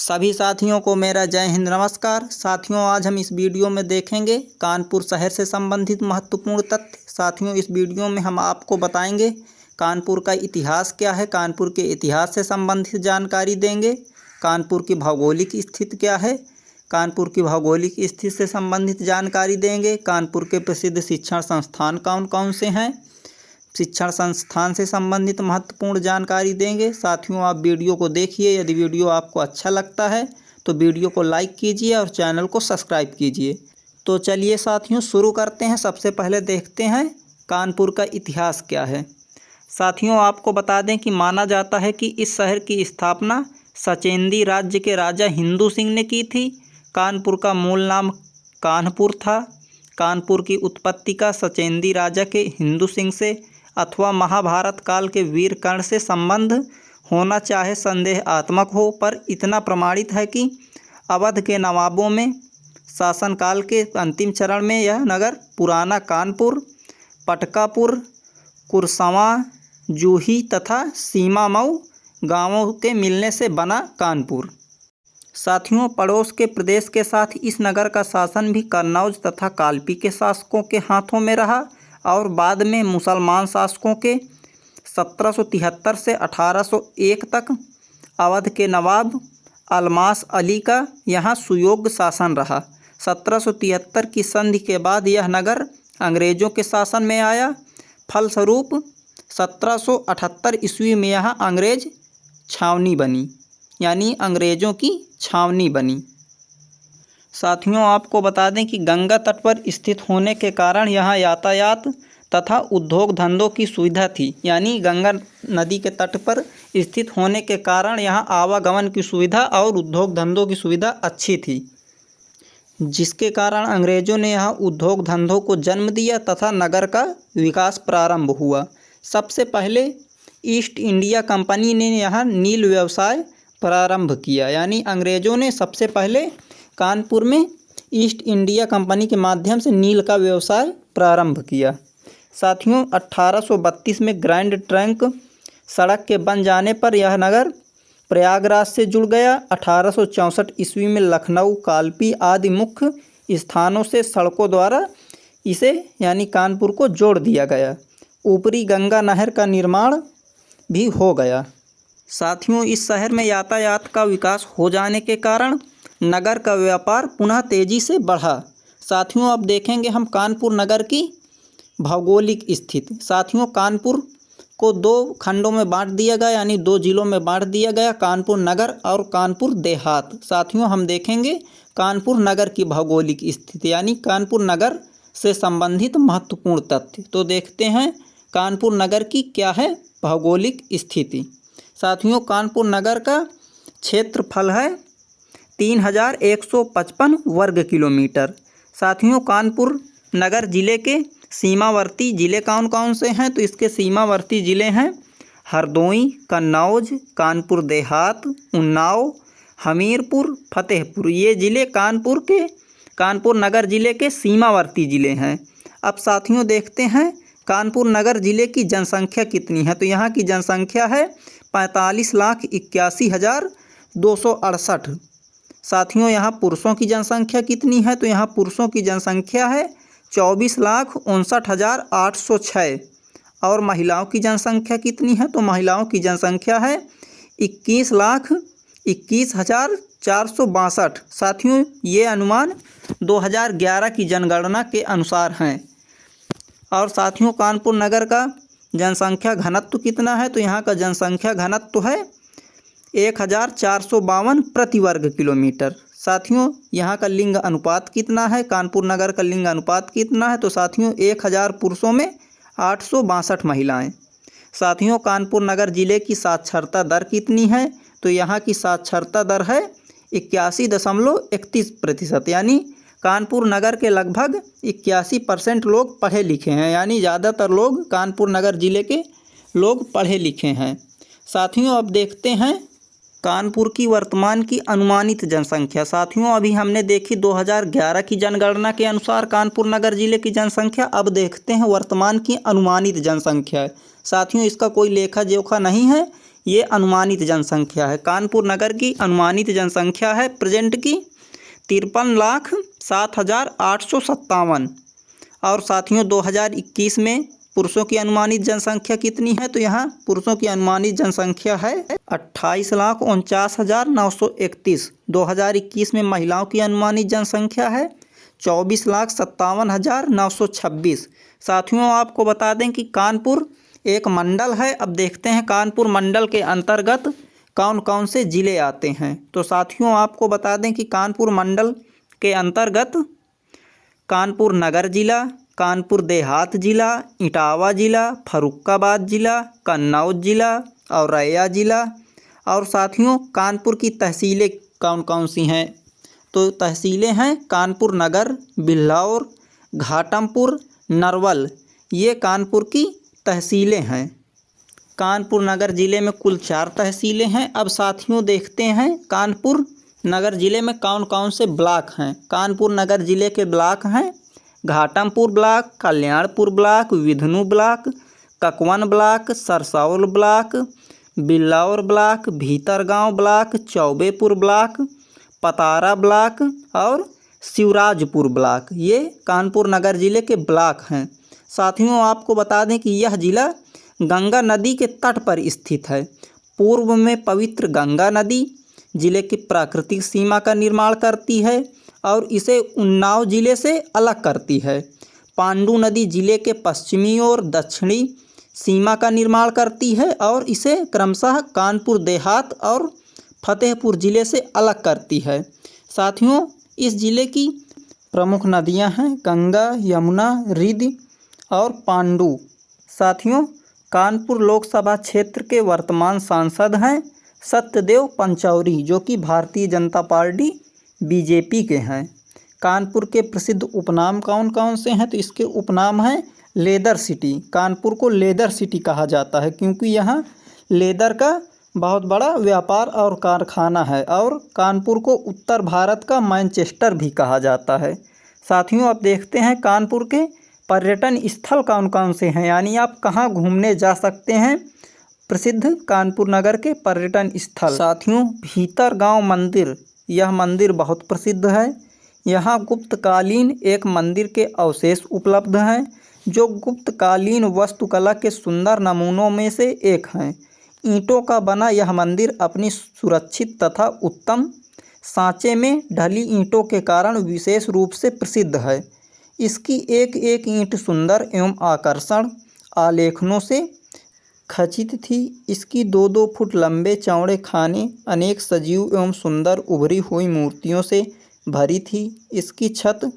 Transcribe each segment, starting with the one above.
सभी साथियों को मेरा जय हिंद नमस्कार। साथियों, आज हम इस वीडियो में देखेंगे कानपुर शहर से संबंधित महत्वपूर्ण तथ्य। साथियों, इस वीडियो में हम आपको बताएंगे कानपुर का इतिहास क्या है, कानपुर के इतिहास से संबंधित जानकारी देंगे। कानपुर की भौगोलिक स्थिति क्या है, कानपुर की भौगोलिक स्थिति से संबंधित जानकारी देंगे। कानपुर के प्रसिद्ध शिक्षण संस्थान कौन कौन से हैं, शिक्षण संस्थान से संबंधित महत्वपूर्ण जानकारी देंगे। साथियों, आप वीडियो को देखिए। यदि वीडियो आपको अच्छा लगता है तो वीडियो को लाइक कीजिए और चैनल को सब्सक्राइब कीजिए। तो चलिए साथियों, शुरू करते हैं। सबसे पहले देखते हैं कानपुर का इतिहास क्या है। साथियों, आपको बता दें कि माना जाता है कि इस शहर की स्थापना सचेंदी राज्य के राजा हिंदू सिंह ने की थी। कानपुर का मूल नाम कान्हपुर था। कानपुर की उत्पत्ति का सचेंदी राजा के हिंदू सिंह से अथवा महाभारत काल के वीर कर्ण से संबंध होना चाहे संदेहात्मक हो, पर इतना प्रमाणित है कि अवध के नवाबों में शासनकाल के अंतिम चरण में यह नगर पुराना कानपुर, पटकापुर, कुरसवां, जूही तथा सीमामऊ गांवों के मिलने से बना कानपुर। साथियों, पड़ोस के प्रदेश के साथ इस नगर का शासन भी कन्नौज तथा कालपी के शासकों के हाथों में रहा और बाद में मुसलमान शासकों के 1773 से 1801 तक अवध के नवाब अलमास अली का यहाँ सुयोग्य शासन रहा। 1773 की संधि के बाद यह नगर अंग्रेज़ों के शासन में आया। फलस्वरूप 1778 ईस्वी में यहाँ अंग्रेज छावनी बनी, यानी अंग्रेज़ों की छावनी बनी। साथियों, आपको बता दें कि गंगा तट पर स्थित होने के कारण यहाँ यातायात तथा उद्योग धंधों की सुविधा थी, यानी गंगा नदी के तट पर स्थित होने के कारण यहाँ आवागमन की सुविधा और उद्योग धंधों की सुविधा अच्छी थी, जिसके कारण अंग्रेज़ों ने यहाँ उद्योग धंधों को जन्म दिया तथा नगर का विकास प्रारंभ हुआ। सबसे पहले ईस्ट इंडिया कंपनी ने यहाँ नील व्यवसाय प्रारंभ किया, यानी अंग्रेज़ों ने सबसे पहले कानपुर में ईस्ट इंडिया कंपनी के माध्यम से नील का व्यवसाय प्रारंभ किया। साथियों, 1832 में ग्रैंड ट्रंक सड़क के बन जाने पर यह नगर प्रयागराज से जुड़ गया। 1864 ईस्वी में लखनऊ, कालपी आदि मुख्य स्थानों से सड़कों द्वारा इसे यानी कानपुर को जोड़ दिया गया। ऊपरी गंगा नहर का निर्माण भी हो गया। साथियों, इस शहर में यातायात का विकास हो जाने के कारण नगर का व्यापार पुनः तेजी से बढ़ा। साथियों, अब देखेंगे हम कानपुर नगर की भौगोलिक स्थिति। साथियों, कानपुर को दो खंडों में बांट दिया गया, यानी दो जिलों में बांट दिया गया, कानपुर नगर और कानपुर देहात। साथियों, हम देखेंगे कानपुर नगर की भौगोलिक स्थिति, यानी कानपुर नगर से संबंधित महत्वपूर्ण तथ्य। तो देखते हैं कानपुर नगर की क्या है भौगोलिक स्थिति। साथियों, कानपुर नगर का क्षेत्रफल है 3155 वर्ग किलोमीटर। साथियों, कानपुर नगर जिले के सीमावर्ती ज़िले कौन कौन से हैं, तो इसके सीमावर्ती ज़िले हैं हरदोई, कन्नौज, कानपुर देहात, उन्नाव, हमीरपुर, फतेहपुर। ये ज़िले कानपुर नगर जिले के सीमावर्ती ज़िले हैं। अब साथियों, देखते हैं कानपुर नगर ज़िले की जनसंख्या कितनी है, तो यहाँ की जनसंख्या है 45,81,268। साथियों, यहाँ पुरुषों की जनसंख्या कितनी है, तो यहाँ पुरुषों की जनसंख्या है 24,59,806। और महिलाओं की जनसंख्या कितनी है, तो महिलाओं की जनसंख्या है 21,21,462। साथियों, ये अनुमान 2011 की जनगणना के अनुसार हैं। और साथियों, कानपुर नगर का जनसंख्या घनत्व कितना है, तो यहाँ का जनसंख्या घनत्व है 1452 प्रति वर्ग किलोमीटर। साथियों, यहाँ का लिंग अनुपात कितना है, कानपुर नगर का लिंग अनुपात कितना है, तो साथियों 1000 पुरुषों में 862 महिलाएं। साथियों, कानपुर नगर जिले की साक्षरता दर कितनी है, तो यहाँ की साक्षरता दर है 81.31%, यानी कानपुर नगर के लगभग 81% लोग पढ़े लिखे हैं, यानी ज़्यादातर लोग कानपुर नगर जिले के लोग पढ़े लिखे हैं। साथियों, अब देखते हैं कानपुर की वर्तमान की अनुमानित जनसंख्या। साथियों, अभी हमने देखी 2011 की जनगणना के अनुसार कानपुर नगर जिले की जनसंख्या। अब देखते हैं वर्तमान की अनुमानित जनसंख्या। साथियों, इसका कोई लेखा जोखा नहीं है, ये अनुमानित जनसंख्या है। कानपुर नगर की अनुमानित जनसंख्या है प्रेजेंट की 53,07,857। और साथियों 2021 में पुरुषों की अनुमानित जनसंख्या कितनी है? तो यहाँ पुरुषों की अनुमानित जनसंख्या है 28,49,931। 2021 में महिलाओं की अनुमानित जनसंख्या है 24,57,926। साथियों आपको बता दें कि कानपुर एक मंडल है। अब देखते हैं कानपुर मंडल के अंतर्गत कौन कौन से ज़िले आते हैं। तो साथियों आपको बता दें कि कानपुर मंडल के अंतर्गत कानपुर नगर जिला, कानपुर देहात जिला, इटावा जिला, फर्रुखाबाद जिला, कन्नौज जिला, औरैया जिला। और साथियों कानपुर की तहसीलें कौन कौन सी हैं? तो तहसीलें हैं कानपुर नगर, बिल्हौर, घाटमपुर, नरवल। ये कानपुर की तहसीलें हैं। कानपुर नगर ज़िले में कुल 4 तहसीलें हैं। अब साथियों देखते हैं कानपुर नगर ज़िले में कौन कौन से ब्लॉक हैं। कानपुर नगर ज़िले के ब्लॉक हैं Ghatampur block, Kalyanpur block, Bidhnu block, Kakwan block, Sarsaul block, Bilhaur block, Bhitargaon block, Chaubepur block, Patara block और शिवराजपुर ब्लॉक। ये कानपुर नगर ज़िले के ब्लॉक हैं। साथियों आपको बता दें कि यह ज़िला गंगा नदी के तट पर स्थित है। पूर्व में पवित्र गंगा नदी ज़िले की प्राकृतिक सीमा का निर्माण करती है और इसे उन्नाव ज़िले से अलग करती है। पांडू नदी ज़िले के पश्चिमी और दक्षिणी सीमा का निर्माण करती है और इसे क्रमशः कानपुर देहात और फतेहपुर ज़िले से अलग करती है। साथियों इस ज़िले की प्रमुख नदियां हैं गंगा, यमुना, रिधि और पांडू। साथियों कानपुर लोकसभा क्षेत्र के वर्तमान सांसद हैं सत्यदेव पंचौरी, जो कि भारतीय जनता पार्टी बीजेपी के हैं। कानपुर के प्रसिद्ध उपनाम कौन कौन से हैं? तो इसके उपनाम हैं लेदर सिटी। कानपुर को लेदर सिटी कहा जाता है क्योंकि यहाँ लेदर का बहुत बड़ा व्यापार और कारखाना है और कानपुर को उत्तर भारत का मैनचेस्टर भी कहा जाता है। साथियों अब देखते हैं कानपुर के पर्यटन स्थल कौन कौन से हैं, यानी आप कहाँ घूमने जा सकते हैं प्रसिद्ध कानपुर नगर के पर्यटन स्थल। साथियों भीतरगांव मंदिर, यह मंदिर बहुत प्रसिद्ध है। यहाँ गुप्तकालीन एक मंदिर के अवशेष उपलब्ध हैं जो गुप्तकालीन वास्तुकला के सुंदर नमूनों में से एक हैं। ईंटों का बना यह मंदिर अपनी सुरक्षित तथा उत्तम सांचे में ढली ईंटों के कारण विशेष रूप से प्रसिद्ध है। इसकी एक एक ईंट सुंदर एवं आकर्षण आलेखनों से खचित थी। इसकी 2-2 फुट लंबे चौड़े खाने अनेक सजीव एवं सुंदर उभरी हुई मूर्तियों से भरी थी। इसकी छत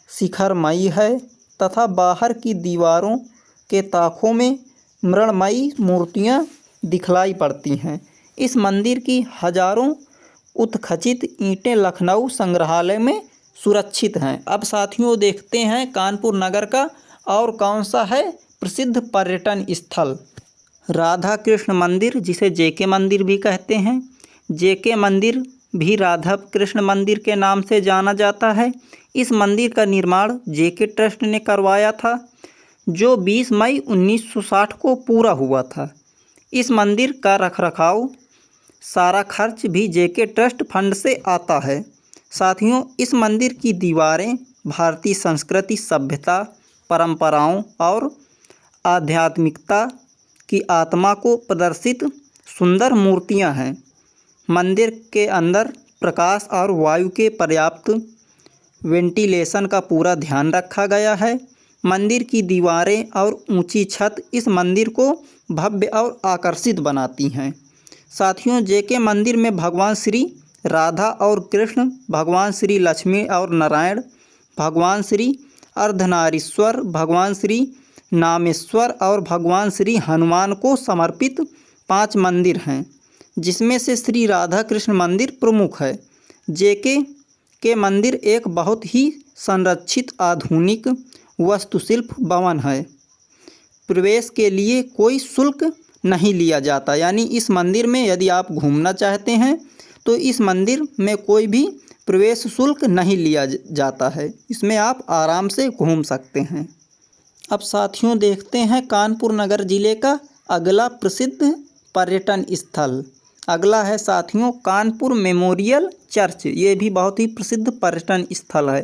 शिखरमयी है तथा बाहर की दीवारों के ताकों में मृणमयी मूर्तियां दिखलाई पड़ती हैं। इस मंदिर की हजारों उत्खचित ईंटें लखनऊ संग्रहालय में सुरक्षित हैं। अब साथियों देखते हैं कानपुर नगर का और कौन सा है प्रसिद्ध पर्यटन स्थल। राधा कृष्ण मंदिर, जिसे जेके मंदिर भी कहते हैं। जेके मंदिर भी राधा कृष्ण मंदिर के नाम से जाना जाता है। इस मंदिर का निर्माण जेके ट्रस्ट ने करवाया था जो 20 मई 1960 को पूरा हुआ था। इस मंदिर का रखरखाव सारा खर्च भी जेके ट्रस्ट फंड से आता है। साथियों इस मंदिर की दीवारें भारतीय संस्कृति, सभ्यता, परंपराओं और आध्यात्मिकता की आत्मा को प्रदर्शित सुंदर मूर्तियां हैं। मंदिर के अंदर प्रकाश और वायु के पर्याप्त वेंटिलेशन का पूरा ध्यान रखा गया है। मंदिर की दीवारें और ऊंची छत इस मंदिर को भव्य और आकर्षित बनाती हैं। साथियों जेके मंदिर में भगवान श्री राधा और कृष्ण, भगवान श्री लक्ष्मी और नारायण, भगवान श्री अर्धनारीश्वर, भगवान श्री नामेश्वर और भगवान श्री हनुमान को समर्पित 5 मंदिर हैं, जिसमें से श्री राधा कृष्ण मंदिर प्रमुख है। जेके के मंदिर एक बहुत ही संरक्षित आधुनिक वास्तुशिल्प भवन है। प्रवेश के लिए कोई शुल्क नहीं लिया जाता, यानी इस मंदिर में यदि आप घूमना चाहते हैं तो इस मंदिर में कोई भी प्रवेश शुल्क नहीं लिया जाता है। इसमें आप आराम से घूम सकते हैं। अब साथियों देखते हैं कानपुर नगर ज़िले का अगला प्रसिद्ध पर्यटन स्थल। अगला है साथियों कानपुर मेमोरियल चर्च, ये भी बहुत ही प्रसिद्ध पर्यटन स्थल है।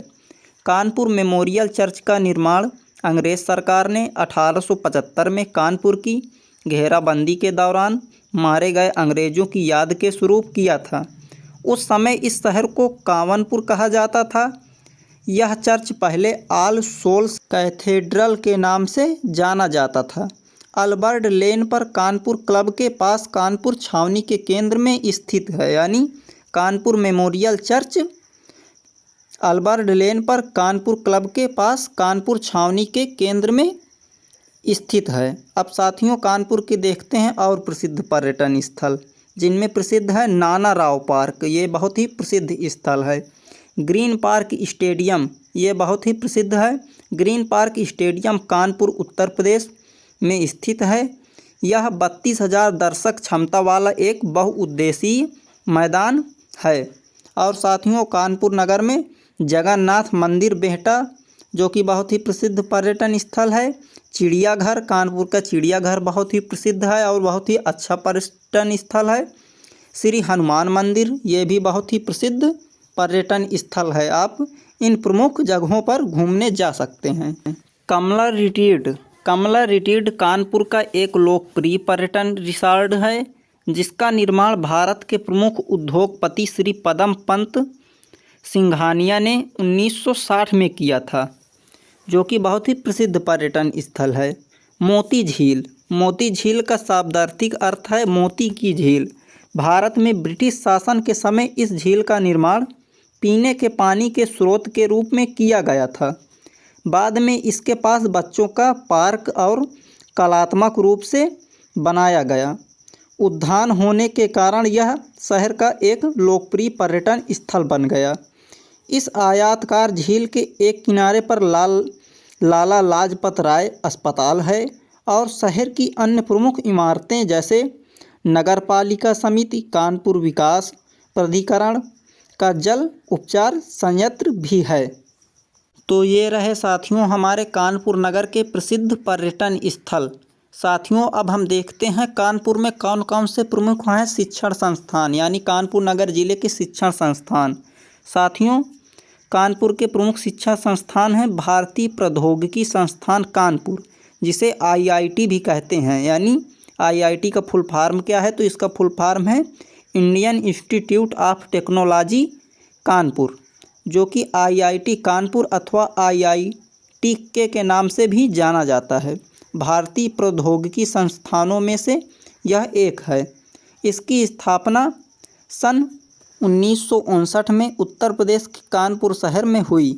कानपुर मेमोरियल चर्च का निर्माण अंग्रेज़ सरकार ने 1875 में कानपुर की घेराबंदी के दौरान मारे गए अंग्रेज़ों की याद के स्वरूप किया था। उस समय इस शहर को कावनपुर कहा जाता था। यह चर्च पहले ऑल सोल्स कैथेड्रल के नाम से जाना जाता था। अल्बर्ट लेन पर कानपुर क्लब के पास कानपुर छावनी के केंद्र में स्थित है, यानी कानपुर मेमोरियल चर्च अल्बर्ट लेन पर कानपुर क्लब के पास कानपुर छावनी के केंद्र में स्थित है। अब साथियों कानपुर के देखते हैं और प्रसिद्ध पर्यटन स्थल, जिनमें प्रसिद्ध है नाना राव पार्क, ये बहुत ही प्रसिद्ध स्थल है। ग्रीन पार्क स्टेडियम, ये बहुत ही प्रसिद्ध है। Green park stadium Kanpur Uttar Pradesh में स्थित है। यह 32,000 दर्शक क्षमता वाला एक बहुउद्देशीय मैदान है। और साथियों कानपुर नगर में जगन्नाथ मंदिर बेहटा, जो कि बहुत ही प्रसिद्ध पर्यटन स्थल है। चिड़ियाघर, कानपुर का चिड़ियाघर बहुत ही प्रसिद्ध है और बहुत ही अच्छा पर्यटन स्थल है। श्री हनुमान मंदिर, ये भी बहुत ही प्रसिद्ध पर्यटन स्थल है। आप इन प्रमुख जगहों पर घूमने जा सकते हैं। कमला रिट्रीट कानपुर का एक लोकप्रिय पर्यटन रिसॉर्ट है, जिसका निर्माण भारत के प्रमुख उद्योगपति श्री पदम पंत सिंघानिया ने 1960 में किया था, जो कि बहुत ही प्रसिद्ध पर्यटन स्थल है। मोती झील का शाब्दिक अर्थ है मोती की झील। भारत में ब्रिटिश शासन के समय इस झील का निर्माण पीने के पानी के स्रोत के रूप में किया गया था। बाद में इसके पास बच्चों का पार्क और कलात्मक रूप से बनाया गया उद्यान होने के कारण यह शहर का एक लोकप्रिय पर्यटन स्थल बन गया। इस आयताकार झील के एक किनारे पर लाला लाजपत राय अस्पताल है और शहर की अन्य प्रमुख इमारतें जैसे नगरपालिका समिति, कानपुर विकास प्राधिकरण का जल उपचार संयंत्र भी है। तो ये रहे साथियों हमारे कानपुर नगर के प्रसिद्ध पर्यटन स्थल। साथियों अब हम देखते हैं कानपुर में कौन कौन से प्रमुख हैं शिक्षण संस्थान, यानी कानपुर नगर जिले के शिक्षण संस्थान। साथियों कानपुर के प्रमुख शिक्षा संस्थान हैं भारतीय प्रौद्योगिकी संस्थान कानपुर, जिसे IIT भी कहते हैं। यानी IIT का फुल फॉर्म क्या है, तो इसका फुल फॉर्म है Indian institute of technology Kanpur, जो कि IIT कानपुर अथवा IIT के नाम से भी जाना जाता है। भारतीय प्रौद्योगिकी संस्थानों में से यह एक है। इसकी स्थापना सन 1959 में उत्तर प्रदेश के कानपुर शहर में हुई।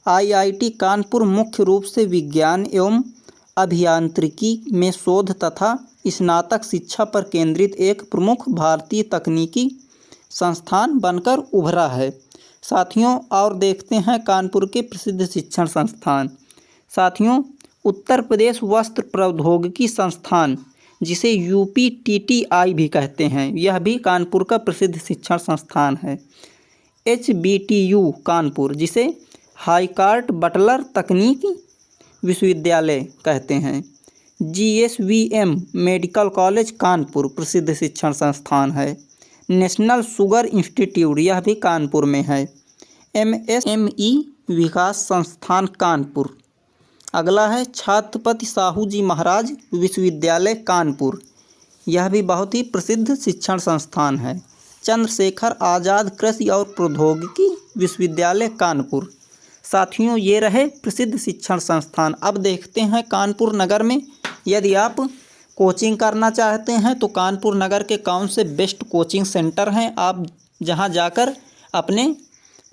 IIT कानपुर मुख्य रूप से विज्ञान एवं अभियांत्रिकी में शोध तथा स्नातक शिक्षा पर केंद्रित एक प्रमुख भारतीय तकनीकी संस्थान बनकर उभरा है। साथियों और देखते हैं कानपुर के प्रसिद्ध शिक्षण संस्थान। साथियों उत्तर प्रदेश वस्त्र प्रौद्योगिकी संस्थान, जिसे UPTTI भी कहते हैं, यह भी कानपुर का प्रसिद्ध शिक्षण संस्थान है। HBTU कानपुर, जिसे हाईकार्ट बटलर तकनीकी विश्वविद्यालय कहते हैं। GSVM मेडिकल कॉलेज कानपुर प्रसिद्ध शिक्षण संस्थान है। नेशनल शुगर इंस्टीट्यूट, यह भी कानपुर में है। MSME विकास संस्थान कानपुर। अगला है छत्रपति साहू जी महाराज विश्वविद्यालय कानपुर, यह भी बहुत ही प्रसिद्ध शिक्षण संस्थान है। चंद्रशेखर आज़ाद कृषि और प्रौद्योगिकी विश्वविद्यालय कानपुर। साथियों ये रहे प्रसिद्ध शिक्षण संस्थान। अब देखते हैं कानपुर नगर में यदि आप कोचिंग करना चाहते हैं तो कानपुर नगर के कौन से बेस्ट कोचिंग सेंटर हैं, आप जहां जाकर अपने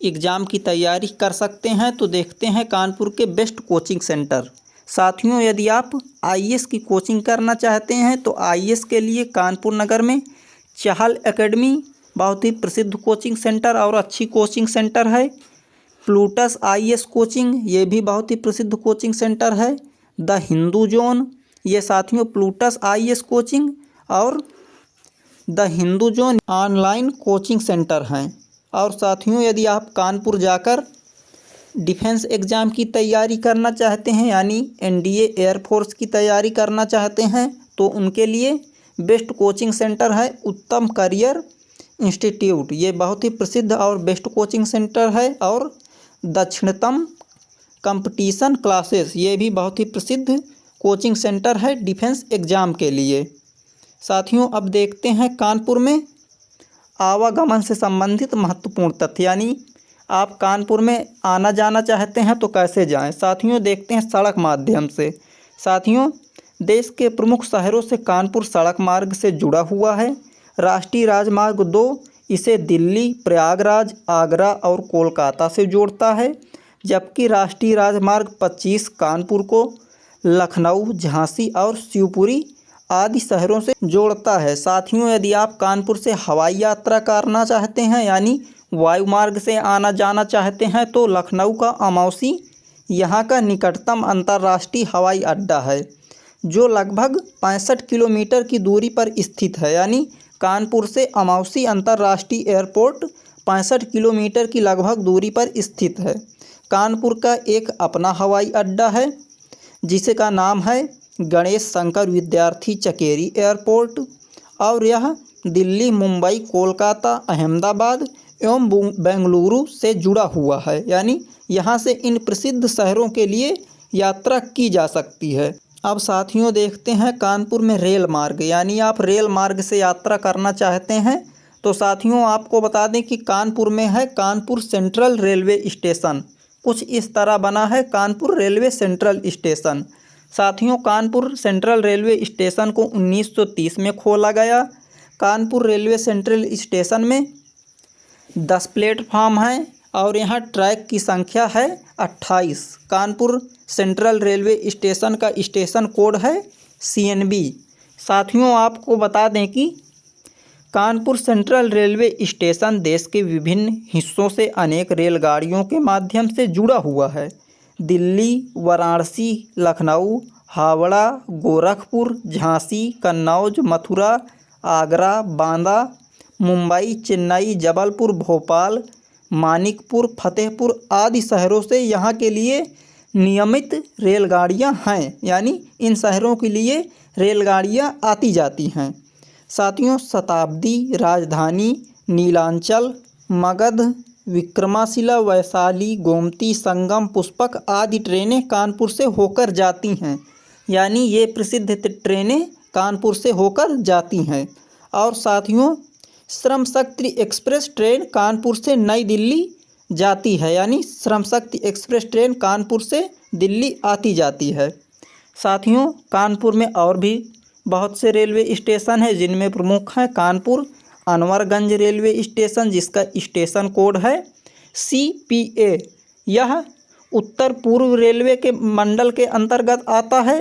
एग्ज़ाम की तैयारी कर सकते हैं। तो देखते हैं कानपुर के बेस्ट कोचिंग सेंटर। साथियों यदि आप IAS की कोचिंग करना चाहते हैं तो IAS के लिए कानपुर नगर में चहल एकेडमी बहुत ही प्रसिद्ध कोचिंग सेंटर और अच्छी कोचिंग सेंटर है। प्लूटस IAS कोचिंग, ये भी बहुत ही प्रसिद्ध कोचिंग सेंटर है। द हिंदू जोन, ये साथियों प्लूटस IAS कोचिंग और the Hindu zone online coaching centre हैं। और साथियों यदि आप कानपुर जाकर डिफेंस एग्ज़ाम की तैयारी करना चाहते हैं, यानी NDA एयरफोर्स की तैयारी करना चाहते हैं, तो उनके लिए बेस्ट कोचिंग सेंटर है उत्तम करियर इंस्टीट्यूट, ये बहुत ही प्रसिद्ध और बेस्ट कोचिंग सेंटर है। और दक्षिणतम कंपटीशन क्लासेस, ये भी बहुत ही प्रसिद्ध कोचिंग सेंटर है डिफेंस एग्ज़ाम के लिए। साथियों अब देखते हैं कानपुर में आवागमन से संबंधित महत्वपूर्ण तथ्य, यानी आप कानपुर में आना जाना चाहते हैं तो कैसे जाएं। साथियों देखते हैं सड़क माध्यम से। साथियों देश के प्रमुख शहरों से कानपुर सड़क मार्ग से जुड़ा हुआ है। राष्ट्रीय राजमार्ग 2 इसे दिल्ली, प्रयागराज, आगरा और कोलकाता से जोड़ता है, जबकि राष्ट्रीय राजमार्ग 25 कानपुर को लखनऊ, झांसी और शिवपुरी आदि शहरों से जोड़ता है। साथियों यदि आप कानपुर से हवाई यात्रा करना चाहते हैं यानी वायु मार्ग से आना जाना चाहते हैं तो लखनऊ का अमौसी यहाँ का निकटतम अंतर्राष्ट्रीय हवाई अड्डा है, जो लगभग 65 किलोमीटर की दूरी पर स्थित है। यानी कानपुर से अमौसी अंतर्राष्ट्रीय एयरपोर्ट 65 किलोमीटर की लगभग दूरी पर स्थित है। कानपुर का एक अपना हवाई अड्डा है जिसका नाम है गणेश शंकर विद्यार्थी चकेरी एयरपोर्ट, और यह दिल्ली, मुंबई, कोलकाता, अहमदाबाद एवं बेंगलुरु से जुड़ा हुआ है। यानी यहाँ से इन प्रसिद्ध शहरों के लिए यात्रा की जा सकती है। अब साथियों देखते हैं कानपुर में रेल मार्ग, यानी आप रेल मार्ग से यात्रा करना चाहते हैं तो साथियों आपको बता दें कि कानपुर में है कानपुर सेंट्रल रेलवे स्टेशन। कुछ इस तरह बना है कानपुर रेलवे सेंट्रल स्टेशन। साथियों कानपुर सेंट्रल रेलवे स्टेशन को 1930 में खोला गया। कानपुर रेलवे सेंट्रल स्टेशन में 10 प्लेटफार्म हैं और यहाँ ट्रैक की संख्या है 28। कानपुर सेंट्रल रेलवे स्टेशन का स्टेशन कोड है CNB। साथियों आपको बता दें कि कानपुर सेंट्रल रेलवे स्टेशन देश के विभिन्न हिस्सों से अनेक रेलगाड़ियों के माध्यम से जुड़ा हुआ है। दिल्ली, वाराणसी, लखनऊ, हावड़ा, गोरखपुर, झांसी, कन्नौज, मथुरा, आगरा, बांदा, मुंबई, चेन्नई, जबलपुर, भोपाल, मानिकपुर, फतेहपुर आदि शहरों से यहाँ के लिए नियमित रेलगाड़ियाँ हैं, यानी इन शहरों के लिए रेलगाड़ियाँ आती जाती हैं। साथियों शताब्दी, राजधानी, नीलांचल, मगध, विक्रमाशिला, वैशाली, गोमती, संगम, पुष्पक आदि ट्रेनें कानपुर से होकर जाती हैं, यानी ये प्रसिद्ध ट्रेनें कानपुर से होकर जाती हैं। और साथियों श्रम शक्ति एक्सप्रेस ट्रेन कानपुर से नई दिल्ली जाती है, यानी श्रम शक्ति एक्सप्रेस ट्रेन कानपुर से दिल्ली आती जाती है। साथियों कानपुर में और भी बहुत से रेलवे स्टेशन हैं जिनमें प्रमुख हैं कानपुर अनवरगंज रेलवे स्टेशन, जिसका स्टेशन कोड है CPA। यह उत्तर पूर्व रेलवे के मंडल के अंतर्गत आता है।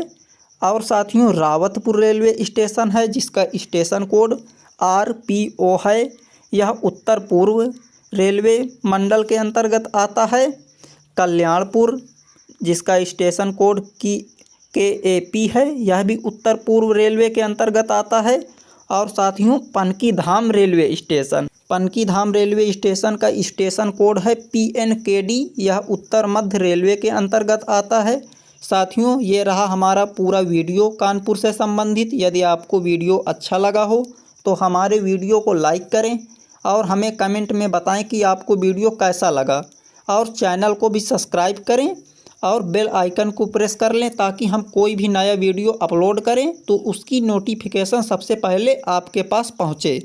और साथियों रावतपुर रेलवे स्टेशन है जिसका स्टेशन कोड RPO है, यह उत्तर पूर्व रेलवे मंडल के अंतर्गत आता है। कल्याणपुर जिसका स्टेशन कोड KAP है, यह भी उत्तर पूर्व रेलवे के अंतर्गत आता है। और साथियों Panki Dham railway station, Panki Dham railway station का स्टेशन कोड है PNKD, यह उत्तर मध्य रेलवे के अंतर्गत आता है। साथियों ये रहा हमारा पूरा वीडियो कानपुर से संबंधित। यदि आपको वीडियो अच्छा लगा हो तो हमारे वीडियो को लाइक करें और हमें कमेंट में बताएं कि आपको वीडियो कैसा लगा, और चैनल को भी सब्सक्राइब करें और बेल आइकन को प्रेस कर लें ताकि हम कोई भी नया वीडियो अपलोड करें तो उसकी नोटिफिकेशन सबसे पहले आपके पास पहुंचे।